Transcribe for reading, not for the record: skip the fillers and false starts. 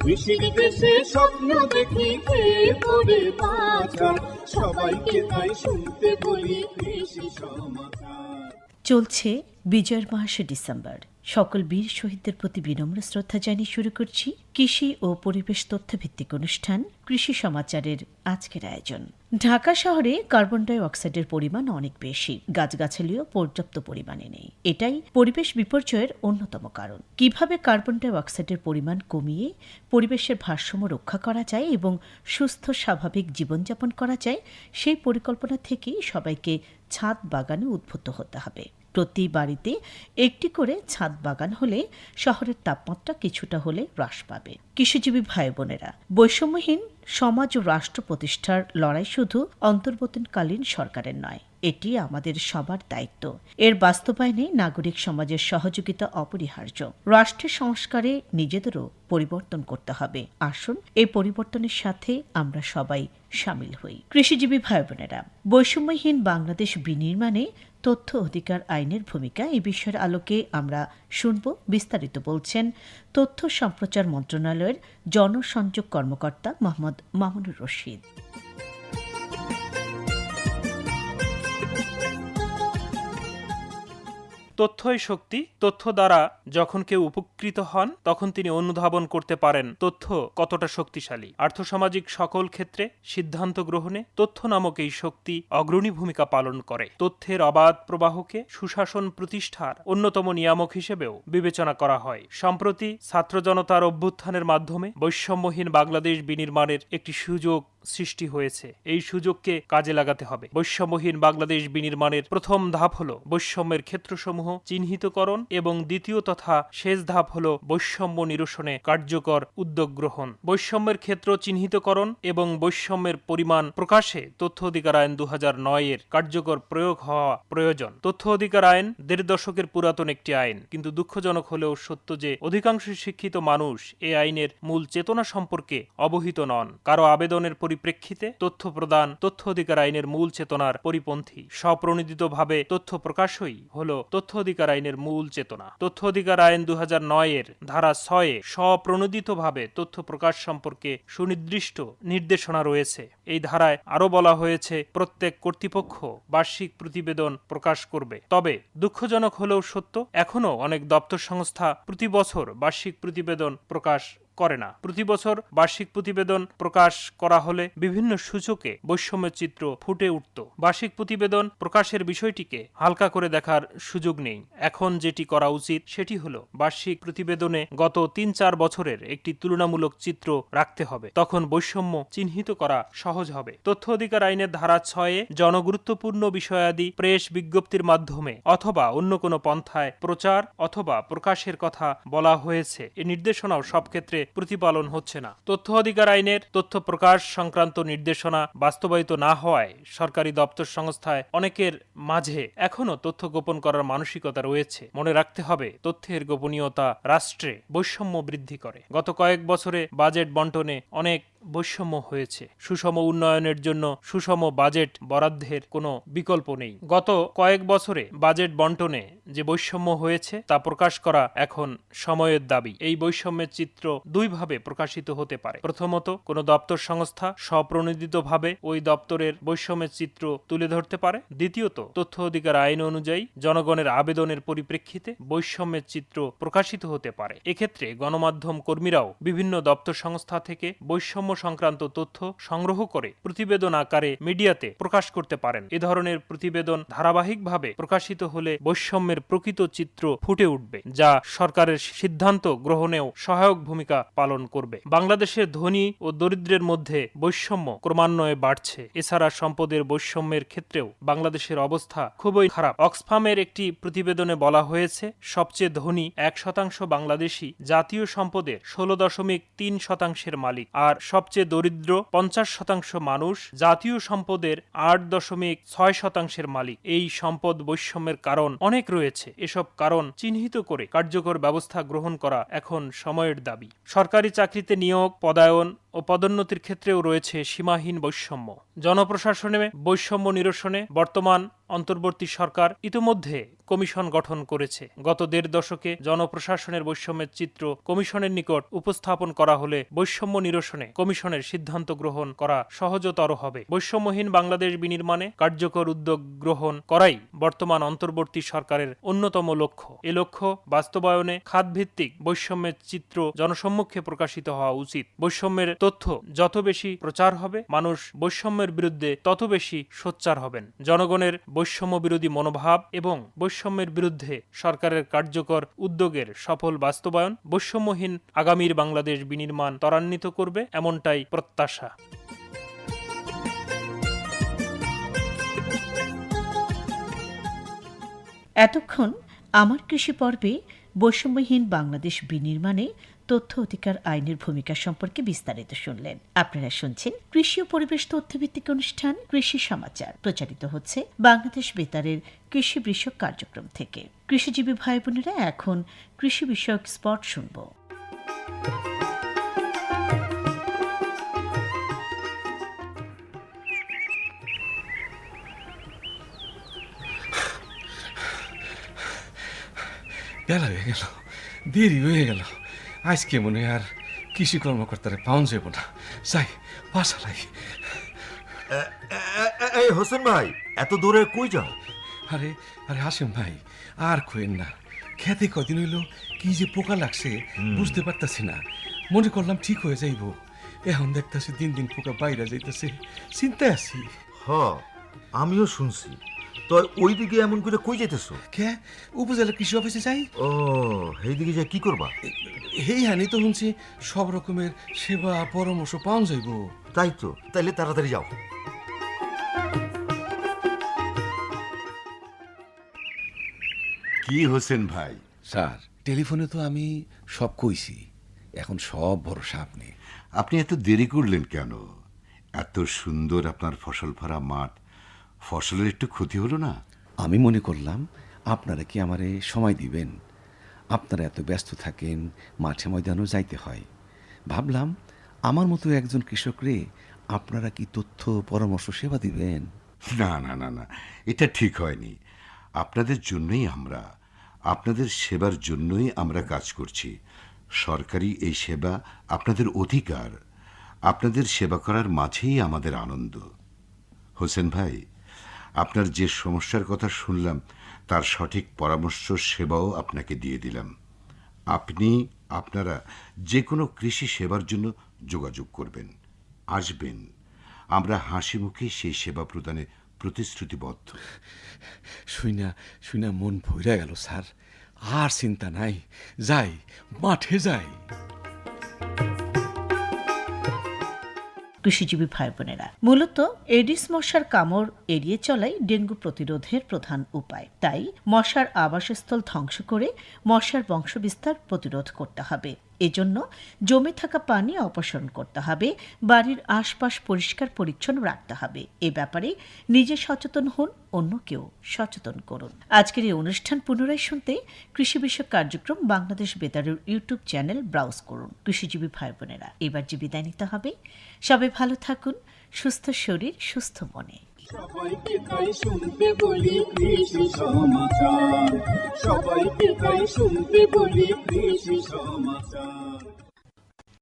কৃষির দেশে স্বপ্ন দেখি খেয়ে পড়ে বাঁচা, সবাইকে তাই শুনতে বলি কৃষি সমাচার। চলছে বিজয়ের মাস ডিসেম্বর। সকল বীর শহীদদের প্রতি বিনম্র শ্রদ্ধা জানিয়ে শুরু করছি কৃষি ও পরিবেশ তথ্যভিত্তিক অনুষ্ঠান কৃষি সমাচারের আজকের আয়োজন। ঢাকা শহরে কার্বন ডাই অক্সাইডের পরিমাণ অনেক বেশি, গাছগাছালিও পর্যাপ্ত পরিমাণে নেই। এটাই পরিবেশ বিপর্যয়ের অন্যতম কারণ। কিভাবে কার্বন ডাই অক্সাইডের পরিমাণ কমিয়ে পরিবেশের ভারসাম্য রক্ষা করা যায় এবং সুস্থ স্বাভাবিক জীবনযাপন করা যায়, সেই পরিকল্পনা থেকেই সবাইকে ছাদ বাগানে উদ্বুদ্ধ হতে হবে। প্রতি বাড়িতে একটি করে ছাদ বাগান হলে শহরের তাপমাত্রা কিছুটা হলে হ্রাস পাবে। কৃষিজীবী ভাই বোনেরা, বৈষম্যহীন সমাজ ও রাষ্ট্র প্রতিষ্ঠার লড়াই শুধু অন্তর্বর্তীকালীন সরকারের নয়, এটি আমাদের সবার দায়িত্ব। এর বাস্তবায়নে নাগরিক সমাজের সহযোগিতা অপরিহার্য। রাষ্ট্রের সংস্কারে নিজেদেরও পরিবর্তন করতে হবে। আসুন এই পরিবর্তনের সাথে আমরা সবাই শামিল হই। কৃষিজীবী ভাই বোনেরা, বৈষম্যহীন বাংলাদেশ বিনির্মাণে তথ্য অধিকার আইনের ভূমিকা, এই বিষয়ের আলোকে আমরা শুনব। বিস্তারিত বলছেন তথ্য সম্প্রচার মন্ত্রণালয়ের জনসংযোগ কর্মকর্তা মোহাম্মদ মামুনুর রশিদ। তথ্যই শক্তি। তথ্য দ্বারা যখন কেউ উপকৃত হন, তখন তিনি অনুধাবন করতে পারেন তথ্য কতটা শক্তিশালী। আর্থসামাজিক সকল ক্ষেত্রে সিদ্ধান্ত গ্রহণে তথ্য নামক এই শক্তি অগ্রণী ভূমিকা পালন করে। তথ্যের অবাধ প্রবাহকে সুশাসন প্রতিষ্ঠার অন্যতম নিয়ামক হিসেবেও বিবেচনা করা হয়। সম্প্রতি ছাত্র জনতার অভ্যুত্থানের মাধ্যমে বৈষম্যহীন বাংলাদেশ বিনির্মাণের একটি সুযোগ সৃষ্টি হয়েছে। এই সুযোগকে কাজে লাগাতে হবে। বৈষম্যহীন বাংলাদেশ বিনির্মাণের প্রথম ধাপ হল বৈষম্যের ক্ষেত্রসমূহ চিহ্নিতকরণ এবং দ্বিতীয় তথা শেষ ধাপ হল বৈষম্য নিরসনে কার্যকর উদ্যোগ গ্রহণ। বৈষম্যের ক্ষেত্র চিহ্নিতকরণ এবং বৈষম্যের পরিমাণ প্রকাশে তথ্য অধিকার আইন 2009 এর কার্যকর প্রয়োগ হওয়া প্রয়োজন। তথ্য অধিকার আইন 1.5 দশকের পুরাতন একটি আইন, কিন্তু দুঃখজনক হলেও সত্য যে অধিকাংশ শিক্ষিত মানুষ এই আইনের মূল চেতনা সম্পর্কে অবহিত নন। কারো আবেদনের পরিপ্রেক্ষিতে তথ্য প্রদান তথ্য অধিকার আইনের মূল চেতনার পরিপন্থী। স্বপ্রণোদিতভাবে তথ্য প্রকাশই হল তথ্য অধিকার আইনের মূল চেতনা। তথ্য অধিকার আইন 2009 এর ধারা 6 এ স্বপ্রণোদিতভাবে তথ্য প্রকাশ সম্পর্কে সুনির্দিষ্ট নির্দেশনা রয়েছে। এই ধারায় আরও বলা হয়েছে, প্রত্যেক কর্তৃপক্ষ বার্ষিক প্রতিবেদন প্রকাশ করবে। তবে দুঃখজনক হলেও সত্য, এখনও অনেক দপ্তর সংস্থা প্রতি বছর বার্ষিক প্রতিবেদন প্রকাশ করে না। প্রতি বছর বার্ষিক প্রতিবেদন প্রকাশ করা হলে বিভিন্ন সূচকে বৈষম্যের চিত্র ফুটে উঠত। বার্ষিক প্রতিবেদন প্রকাশের বিষয়টিকে হালকা করে দেখার সুযোগ নেই। এখন যেটি করা উচিত সেটি হলো বার্ষিক প্রতিবেদনে গত 3-4 বছরের একটি তুলনামূলক চিত্র রাখতে হবে। তখন বৈষম্য চিহ্নিত করা সহজ হবে। তথ্য অধিকার আইনের ধারা 6 এ জনগুরুত্বপূর্ণ বিষয়াদি প্রেস বিজ্ঞপ্তির মাধ্যমে অথবা অন্য কোনো পন্থায় প্রচার অথবা প্রকাশের কথা বলা হয়েছে। এই নির্দেশনাও সব ক্ষেত্রে প্রতিপালন হচ্ছে না। তথ্য অধিকার আইনের তথ্য প্রকাশ সংক্রান্ত নির্দেশনা বাস্তবায়িত না হওয়ায় সরকারি দপ্তর সংস্থায় অনেকের মাঝে এখনো তথ্য গোপন করার মানসিকতা রয়েছে। মনে রাখতে হবে, তথ্যের গোপনীয়তা রাষ্ট্রে বৈষম্য বৃদ্ধি করে। গত কয়েক বছরে বাজেট বন্টনে অনেক বৈষম্য হয়েছে। সুষম উন্নয়নের জন্য সুষম বাজেট বরাদ্দের কোনো বিকল্প নেই। গত কয়েক বছরে বাজেট বন্টনে যে বৈষম্য হয়েছে তা প্রকাশ করা এখন সময়ের দাবি। এই বৈষম্যের চিত্র দুইভাবে প্রকাশিত হতে পারে। প্রথমত, কোনো দপ্তর সংস্থা স্বপ্রণোদিতভাবে ওই দপ্তরের বৈষম্যের চিত্র তুলে ধরতে পারে। দ্বিতীয়ত, তথ্য অধিকার আইন অনুযায়ী জনগণের আবেদনের পরিপ্রেক্ষিতে বৈষম্যের চিত্র প্রকাশিত হতে পারে। এক্ষেত্রে গণমাধ্যম কর্মীরাও বিভিন্ন দপ্তর সংস্থা থেকে বৈষম্য সংক্রান্ত তথ্য সংগ্রহ করে প্রতিবেদন আকারে মিডিয়াতে প্রকাশ করতে পারেন। এ ধরনের প্রতিবেদন ধারাবাহিকভাবে প্রকাশিত হলে বৈষম্যের প্রকৃত চিত্র ফুটে উঠবে, যা সরকারের সিদ্ধান্ত গ্রহণেও সহায়ক ভূমিকা পালন করবে। বাংলাদেশের ধনী ও দরিদ্রের মধ্যে বৈষম্য ক্রমান্বয়ে বাড়ছে। এছাড়া সম্পদের বৈষম্যের ক্ষেত্রেও বাংলাদেশের অবস্থা খুবই খারাপ। অক্সফামের একটি প্রতিবেদনে বলা হয়েছে, সবচেয়ে ধনী 1% বাংলাদেশী জাতীয় সম্পদের 16.3% মালিক, আর সবচেয়ে দরিদ্র 50% মানুষ জাতীয় সম্পদের 8.6% মালিক। এই সম্পদ বৈষম্যের কারণ অনেক রয়েছে। এসব কারণ চিহ্নিত করে কার্যকর ব্যবস্থা গ্রহণ করা এখন সময়ের দাবি। সরকারি চাকরিতে নিয়োগ, পদায়ন ও পদোন্নতির ক্ষেত্রেও রয়েছে সীমাহীন বৈষম্য। জনপ্রশাসনে বৈষম্য নিরসনে বর্তমান অন্তর্বর্তী সরকার ইতিমধ্যে কমিশন গঠন করেছে। গত ১.৫ দশকে জনপ্রশাসনের বৈষম্যের চিত্র কমিশনের নিকট উপস্থাপন করা হলে বৈষম্য নিরসনে কমিশনের সিদ্ধান্ত গ্রহণ করা সহজতর হবে। বৈষম্যহীন বাংলাদেশ বিনির্মাণে কার্যকর উদ্যোগ গ্রহণ করাই বর্তমান অন্তর্বর্তী সরকারের অন্যতম লক্ষ্য। এ লক্ষ্য বাস্তবায়নে খাতভিত্তিক বৈষম্যের চিত্র জনসম্মুখে প্রকাশিত হওয়া উচিত। বৈষম্যের তথ্য যত বেশি প্রচার হবে, মানুষ বৈষম্যের বিরুদ্ধে তত বেশি সোচ্চার হবেন। জনগণের বৈষম্য বিরোধী মনোভাব এবং বৈষম্যের বিরুদ্ধে সরকারের কার্যকর উদ্যোগের সফল বাস্তবায়ন বৈষম্যহীন আগামীর বাংলাদেশ বিনির্মাণ ত্বরান্বিত করবে, এমনটাই প্রত্যাশা। এতক্ষণ আমার কৃষি পর্বে বৈষম্যহীন বাংলাদেশ বিনির্মাণে তথ্য অধিকার আইনের ভূমিকা সম্পর্কে বিস্তারিত শুনলেন। আপনারা শুনছেন কৃষি ও পরিবেশ তথ্যভিত্তিক অনুষ্ঠান কৃষি সমাচার, প্রচারিত হচ্ছে বাংলাদেশ বেতারের কৃষি বিষয়ক কার্যক্রম থেকে। কৃষিজীবী ভাই বোনেরা, এখন কৃষি বিষয়ক স্পট শুনব। বেলা হয়ে গেল, দেরি হয়ে গেল। আজকে মনে আর কৃষি কর্মকর্তারা পাওয়া যাব না। যাই বাসালাই। এই হোসেন ভাই, এত দূরে কই যাও? আরে আরে হাসিম ভাই, আর কইেন না। খেতে কদিন হইল কি যে পোকা লাগছে বুঝতে পারতাছি না। মনে করলাম ঠিক হয়ে যাইব, এখন দেখতেছি দিন দিন পোকা বাইরে যাইতেছে। চিন্তায় আছি। হ, আমিও শুনছি। তো ওইদিকে এমন করে কই যেতেছো? কে উপজেলা কৃষি অফিসে যাই। ও, এইদিকে যা কি করবা? এই হানি তো শুনছি সব রকমের সেবা পরামর্শ পাওয়া যাইব। তাই তো, তাইলে তাড়াতাড়ি যাও। কি হোসেন ভাই? স্যার, টেলিফোনে তো আমি সব কইছি, এখন সব ভরসা আপনি। আপনি এত দেরি করলেন কেন? এত সুন্দর আপনার ফসল ভরা মাঠ, ফসলের একটু ক্ষতি হলো না? আমি মনে করলাম আপনারা কি আমারে সময় দিবেন। আপনারা এত ব্যস্ত থাকেন, মাঠে ময়দানও যাইতে হয়। ভাবলাম আমার মতো একজন কৃষকরে আপনারা কি তথ্য পরামর্শ সেবা দিবেন। না না না না, এটা ঠিক হয়নি। আপনাদের জন্যই আপনাদের সেবার জন্যই আমরা কাজ করছি। সরকারি এই সেবা আপনাদের অধিকার। আপনাদের সেবা করার মাঝেই আমাদের আনন্দ। হোসেন ভাই, আপনার যে সমস্যার কথা শুনলাম তার সঠিক পরামর্শ সেবাও আপনাকে দিয়ে দিলাম। আপনারা যে কোনো কৃষি সেবার জন্য যোগাযোগ করবেন, আসবেন। আমরা হাসি মুখে সেই সেবা প্রদানে প্রতিশ্রুতিবদ্ধ। শুইনা মন ভইরা গেল স্যার। আর চিন্তা নাই, যাই মাঠে যাই। কৃষিজীবী ভাই বোনেরা, মূলত এডিস মশার কামড় এড়িয়ে চলাই ডেঙ্গু প্রতিরোধের প্রধান উপায়। তাই মশার আবাসস্থল ধ্বংস করে মশার বংশবিস্তার প্রতিরোধ করতে হবে। এজন্য জমে থাকা পানি অপসারণ করতে হবে, বাড়ির আশপাশ পরিষ্কার পরিচ্ছন্ন রাখতে হবে। এ ব্যাপারে নিজে সচেতন হন, অন্যকেও সচেতন করুন। আজকের এই অনুষ্ঠান পুনরায় শুনতে কৃষি বিষয়ক কার্যক্রম বাংলাদেশ বেতারের ইউটিউব চ্যানেল ব্রাউজ করুন। কৃষিজীবী ভাই বোনেরা, এবার যে বিদায় নিতে হবে, সবাই ভালো থাকুন, সুস্থ শরীর সুস্থ মনে। সবাইকে তাই শুনতে বলি কৃষি সমাচার, সবাইকে তাই শুনতে বলি কৃষি সমাচার।